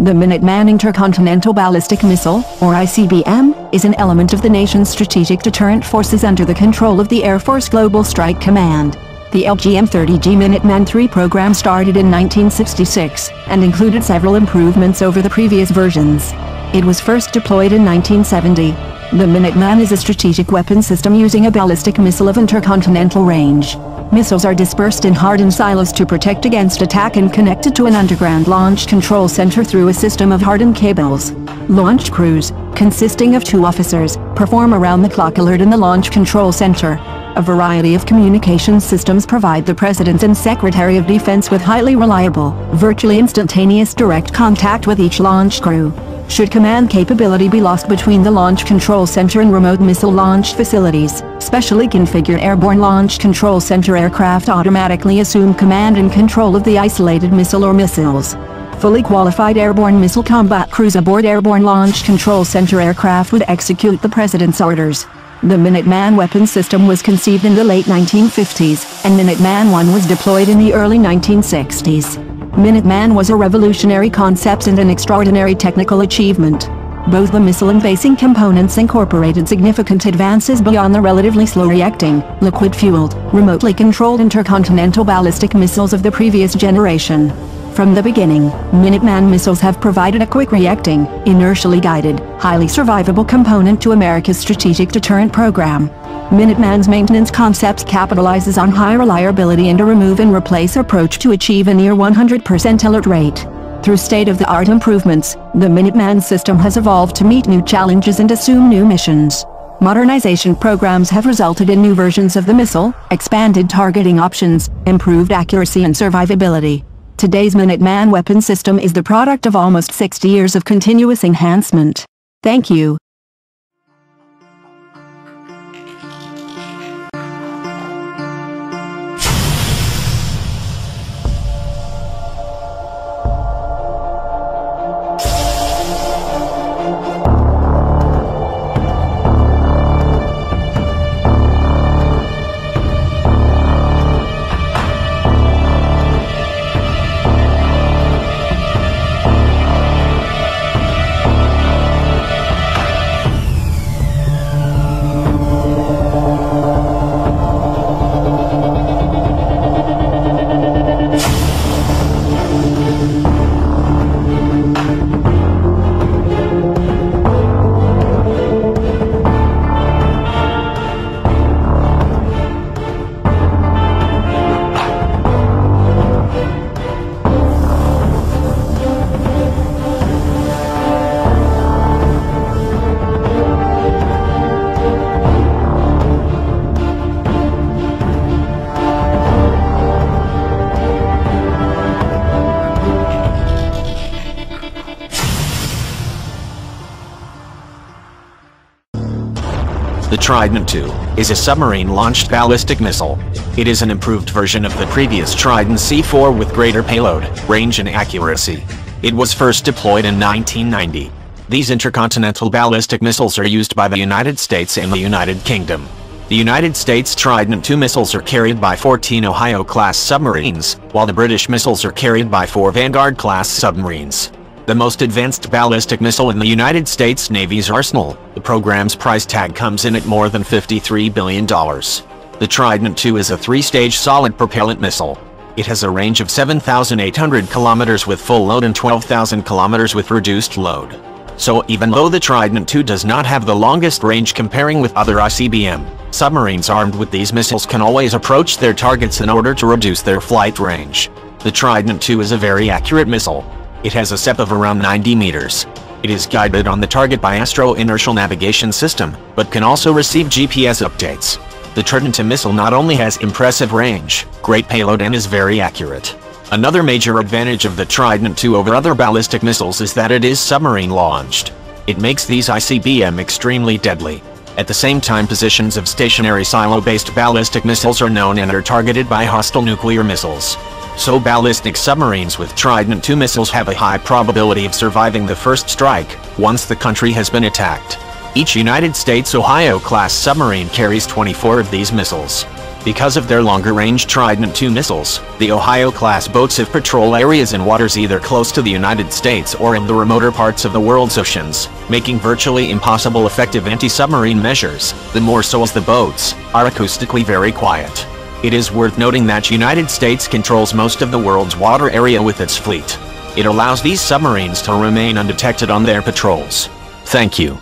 The Minuteman Intercontinental Ballistic Missile, or ICBM, is an element of the nation's strategic deterrent forces under the control of the Air Force Global Strike Command. The LGM-30G Minuteman III program started in 1966, and included several improvements over the previous versions. It was first deployed in 1970. The Minuteman is a strategic weapon system using a ballistic missile of intercontinental range. Missiles are dispersed in hardened silos to protect against attack and connected to an underground launch control center through a system of hardened cables. Launch crews, consisting of 2 officers, perform around-the-clock alert in the launch control center. A variety of communications systems provide the President and Secretary of Defense with highly reliable, virtually instantaneous direct contact with each launch crew. Should command capability be lost between the Launch Control Center and remote missile launch facilities, specially configured Airborne Launch Control Center aircraft automatically assume command and control of the isolated missile or missiles. Fully qualified airborne missile combat crews aboard Airborne Launch Control Center aircraft would execute the President's orders. The Minuteman weapon system was conceived in the late 1950s, and Minuteman I was deployed in the early 1960s. Minuteman was a revolutionary concept and an extraordinary technical achievement. Both the missile and basing components incorporated significant advances beyond the relatively slow-reacting, liquid-fueled, remotely controlled intercontinental ballistic missiles of the previous generation. From the beginning, Minuteman missiles have provided a quick-reacting, inertially guided, highly survivable component to America's strategic deterrent program. Minuteman's maintenance concept capitalizes on high reliability and a remove-and-replace approach to achieve a near 100% alert rate. Through state-of-the-art improvements, the Minuteman system has evolved to meet new challenges and assume new missions. Modernization programs have resulted in new versions of the missile, expanded targeting options, improved accuracy and survivability. Today's Minuteman weapon system is the product of almost 60 years of continuous enhancement. Thank you. The Trident II is a submarine-launched ballistic missile. It is an improved version of the previous Trident C4 with greater payload, range and accuracy. It was first deployed in 1990. These intercontinental ballistic missiles are used by the United States and the United Kingdom. The United States Trident II missiles are carried by 14 Ohio-class submarines, while the British missiles are carried by 4 Vanguard-class submarines. The most advanced ballistic missile in the United States Navy's arsenal, the program's price tag comes in at more than $53 billion. The Trident II is a 3-stage solid propellant missile. It has a range of 7,800 kilometers with full load and 12,000 kilometers with reduced load. So even though the Trident II does not have the longest range comparing with other ICBM, submarines armed with these missiles can always approach their targets in order to reduce their flight range. The Trident II is a very accurate missile. It has a SEP of around 90 meters. It is guided on the target by astro-inertial navigation system, but can also receive GPS updates. The Trident II missile not only has impressive range, great payload and is very accurate. Another major advantage of the Trident II over other ballistic missiles is that it is submarine-launched. It makes these ICBM extremely deadly. At the same time, positions of stationary silo-based ballistic missiles are known and are targeted by hostile nuclear missiles. So ballistic submarines with Trident II missiles have a high probability of surviving the first strike, once the country has been attacked. Each United States Ohio-class submarine carries 24 of these missiles. Because of their longer-range Trident II missiles, the Ohio-class boats have patrol areas in waters either close to the United States or in the remoter parts of the world's oceans, making virtually impossible effective anti-submarine measures, the more so as the boats are acoustically very quiet. It is worth noting that United States controls most of the world's water area with its fleet. It allows these submarines to remain undetected on their patrols. Thank you.